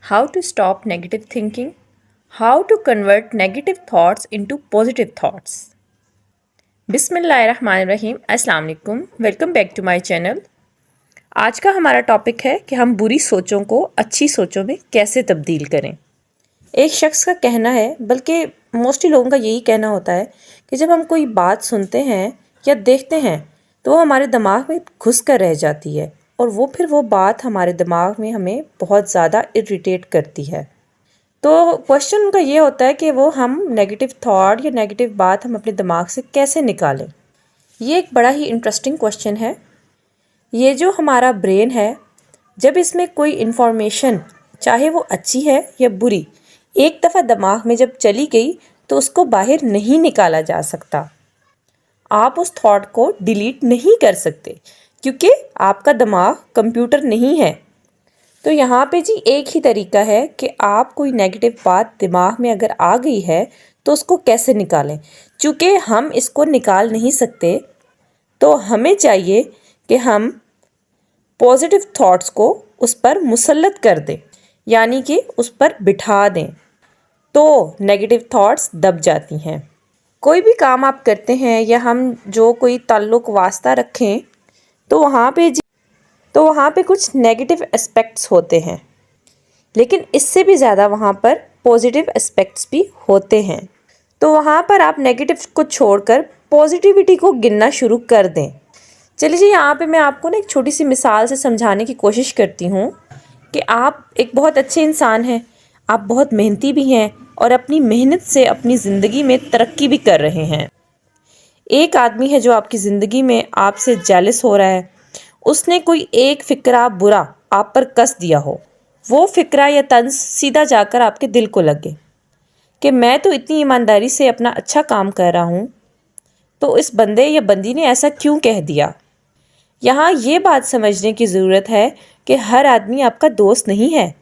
How to stop negative thinking, how to convert negative thoughts into positive thoughts. बिस्मिल्लाहिर्रहमानिर्रहीम, अस्सलाम वालेकुम, welcome back to my channel. आज का हमारा टॉपिक है कि हम बुरी सोचों को अच्छी सोचों में कैसे तब्दील करें। एक शख्स का कहना है, बल्कि मोस्टली लोगों का यही कहना होता है कि जब हम कोई बात सुनते हैं या देखते हैं तो वो हमारे दिमाग में घुस कर रह जाती है और फिर वो बात हमारे दिमाग में हमें बहुत ज़्यादा इरिटेट करती है। तो क्वेश्चन उनका ये होता है कि वो हम नेगेटिव थॉट या नेगेटिव बात हम अपने दिमाग से कैसे निकालें। ये एक बड़ा ही इंटरेस्टिंग क्वेश्चन है। ये जो हमारा ब्रेन है, जब इसमें कोई इन्फॉर्मेशन चाहे वो अच्छी है या बुरी, एक दफ़ा दिमाग में जब चली गई तो उसको बाहर नहीं निकाला जा सकता। आप उस थॉट को डिलीट नहीं कर सकते क्योंकि आपका दिमाग कंप्यूटर नहीं है। तो यहाँ पे जी एक ही तरीका है कि आप कोई नेगेटिव बात दिमाग में अगर आ गई है तो उसको कैसे निकालें। चूँकि हम इसको निकाल नहीं सकते तो हमें चाहिए कि हम पॉजिटिव थॉट्स को उस पर मुसल्लत कर दें, यानी कि उस पर बिठा दें, तो नेगेटिव थॉट्स दब जाती हैं। कोई भी काम आप करते हैं या हम जो कोई ताल्लुक़ वास्ता रखें तो वहाँ पे कुछ नेगेटिव एस्पेक्ट्स होते हैं, लेकिन इससे भी ज़्यादा वहाँ पर पॉजिटिव एस्पेक्ट्स भी होते हैं। तो वहाँ पर आप नेगेटिव को छोड़कर पॉजिटिविटी को गिनना शुरू कर दें। चलिए जी, यहाँ पे मैं आपको ना एक छोटी सी मिसाल से समझाने की कोशिश करती हूँ कि आप एक बहुत अच्छे इंसान हैं, आप बहुत मेहनती भी हैं और अपनी मेहनत से अपनी ज़िंदगी में तरक्की भी कर रहे हैं। एक आदमी है जो आपकी ज़िंदगी में आपसे जेलस हो रहा है। उसने कोई एक फ़िक्रा बुरा आप पर कस दिया हो, वो फ़िक्रा या तंज सीधा जाकर आपके दिल को लगे कि मैं तो इतनी ईमानदारी से अपना अच्छा काम कर रहा हूँ, तो इस बंदे या बंदी ने ऐसा क्यों कह दिया। यहाँ ये बात समझने की ज़रूरत है कि हर आदमी आपका दोस्त नहीं है,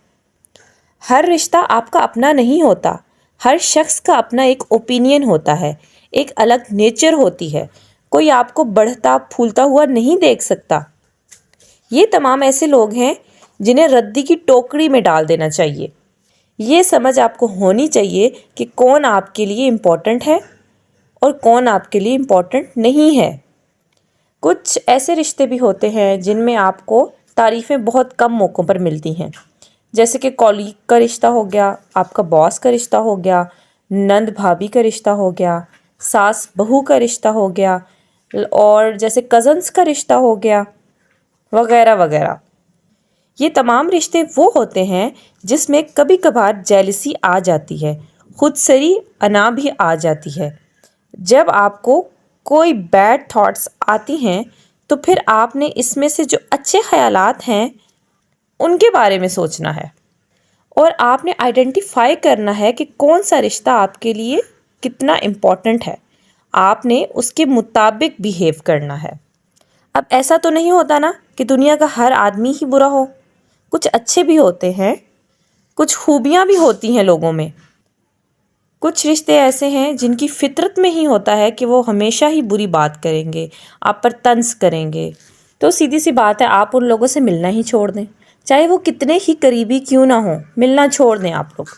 हर रिश्ता आपका अपना नहीं होता, हर शख्स का अपना एक ओपिनियन होता है, एक अलग नेचर होती है। कोई आपको बढ़ता फूलता हुआ नहीं देख सकता। ये तमाम ऐसे लोग हैं जिन्हें रद्दी की टोकरी में डाल देना चाहिए। ये समझ आपको होनी चाहिए कि कौन आपके लिए इम्पोर्टेंट है और कौन आपके लिए इम्पोर्टेंट नहीं है। कुछ ऐसे रिश्ते भी होते हैं जिनमें आपको तारीफ़ें बहुत कम मौक़ों पर मिलती हैं, जैसे कि कॉलीग का रिश्ता हो गया, आपका बॉस का रिश्ता हो गया, नंद भाभी का रिश्ता हो गया, सास बहू का रिश्ता हो गया, और जैसे कज़न्स का रिश्ता हो गया, वगैरह वगैरह। ये तमाम रिश्ते वो होते हैं जिसमें कभी कभार जेलसी आ जाती है, खुदसरी अना भी आ जाती है। जब आपको कोई बैड थॉट्स आती हैं तो फिर आपने इसमें से जो अच्छे ख़यालात हैं उनके बारे में सोचना है और आपने आइडेंटिफाई करना है कि कौन सा रिश्ता आपके लिए कितना इम्पोर्टेंट है। आपने उसके मुताबिक बिहेव करना है। अब ऐसा तो नहीं होता ना कि दुनिया का हर आदमी ही बुरा हो, कुछ अच्छे भी होते हैं, कुछ खूबियाँ भी होती हैं लोगों में। कुछ रिश्ते ऐसे हैं जिनकी फितरत में ही होता है कि वो हमेशा ही बुरी बात करेंगे, आप पर तंज करेंगे। तो सीधी सी बात है, आप उन लोगों से मिलना ही छोड़ दें, चाहे वो कितने ही करीबी क्यों ना हो, मिलना छोड़ दें आप लोग।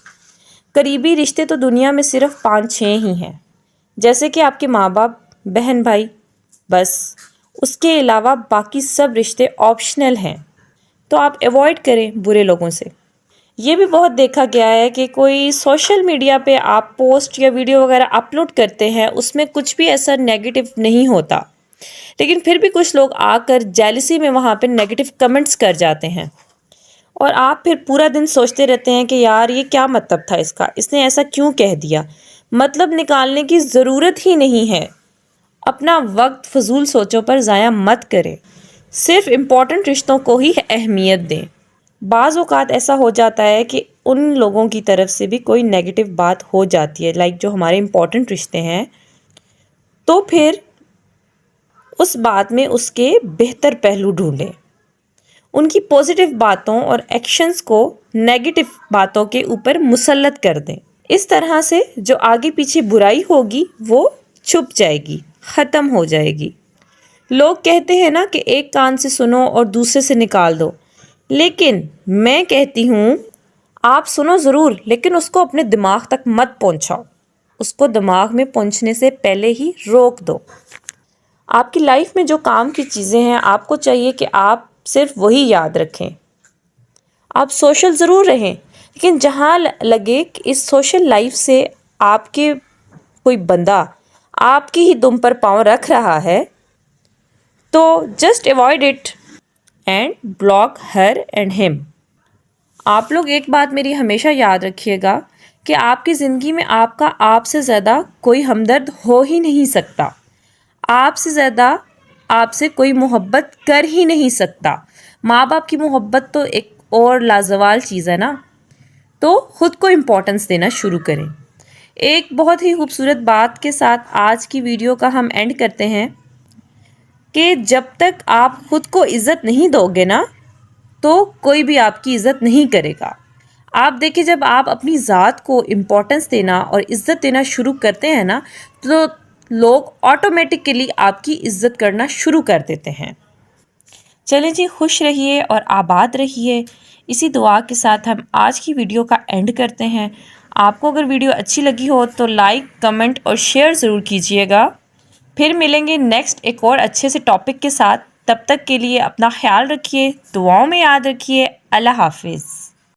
करीबी रिश्ते तो दुनिया में सिर्फ 5-6 ही हैं, जैसे कि आपके माँ बाप, बहन भाई, बस। उसके अलावा बाकी सब रिश्ते ऑप्शनल हैं, तो आप अवॉइड करें बुरे लोगों से। ये भी बहुत देखा गया है कि कोई सोशल मीडिया पे आप पोस्ट या वीडियो वगैरह अपलोड करते हैं, उसमें कुछ भी ऐसा नेगेटिव नहीं होता, लेकिन फिर भी कुछ लोग आकर जेलसी में वहाँ पे नेगेटिव कमेंट्स कर जाते हैं और आप फिर पूरा दिन सोचते रहते हैं कि यार ये क्या मतलब था इसका, इसने ऐसा क्यों कह दिया। मतलब निकालने की ज़रूरत ही नहीं है। अपना वक्त फजूल सोचों पर ज़ाया मत करें, सिर्फ इम्पॉर्टेंट रिश्तों को ही अहमियत दें। बाज़ औक़ात ऐसा हो जाता है कि उन लोगों की तरफ से भी कोई नेगेटिव बात हो जाती है, लाइक जो हमारे इम्पॉर्टेंट रिश्ते हैं, तो फिर उस बात में उसके बेहतर पहलू ढूंढें। उनकी पॉजिटिव बातों और एक्शंस को नेगेटिव बातों के ऊपर मुसल्लत कर दें। इस तरह से जो आगे पीछे बुराई होगी वो छुप जाएगी, ख़त्म हो जाएगी। लोग कहते हैं ना कि एक कान से सुनो और दूसरे से निकाल दो, लेकिन मैं कहती हूँ آپ سنو ضرور، لیکن اس کو اپنے دماغ تک مت پہنچاؤ، اس کو دماغ میں پہنچنے سے پہلے ہی روک دو۔ آپ کی لائف میں جو کام کی چیزیں ہیں آپ کو چاہیے کہ آپ صرف وہی یاد رکھیں۔ آپ سوشل ضرور رہیں، لیکن جہاں لگے کہ اس سوشل لائف سے آپ کے کوئی بندہ آپ کی ہی دم پر پاؤں رکھ رہا ہے تو just avoid it and block Hare and ہم۔ آپ لوگ ایک بات میری ہمیشہ یاد رکھیے گا کہ آپ کی زندگی میں آپ کا آپ سے زیادہ کوئی ہمدرد ہو ہی نہیں سکتا، آپ سے زیادہ آپ سے کوئی محبت کر ہی نہیں سکتا۔ ماں باپ کی محبت تو ایک اور لازوال چیز ہے نا، تو خود کو امپورٹنس دینا شروع کریں۔ ایک بہت ہی خوبصورت بات کے ساتھ آج کی ویڈیو کا ہم اینڈ کرتے ہیں کہ جب تک آپ خود کو عزت نہیں دو گے نا تو کوئی بھی آپ کی عزت نہیں کرے گا۔ آپ دیکھیں جب آپ اپنی ذات کو امپورٹنس دینا اور عزت دینا شروع کرتے ہیں نا تو لوگ آٹومیٹکلی آپ کی عزت کرنا شروع کر دیتے ہیں۔ چلیں جی، خوش رہیے اور آباد رہیے۔ اسی دعا کے ساتھ ہم آج کی ویڈیو کا اینڈ کرتے ہیں۔ آپ کو اگر ویڈیو اچھی لگی ہو تو لائک، کمنٹ اور شیئر ضرور کیجیے گا۔ پھر ملیں گے نیکسٹ ایک اور اچھے سے ٹاپک کے ساتھ۔ تب تک کے لیے اپنا خیال رکھیے، دعاؤں میں یاد رکھیے۔ اللہ حافظ۔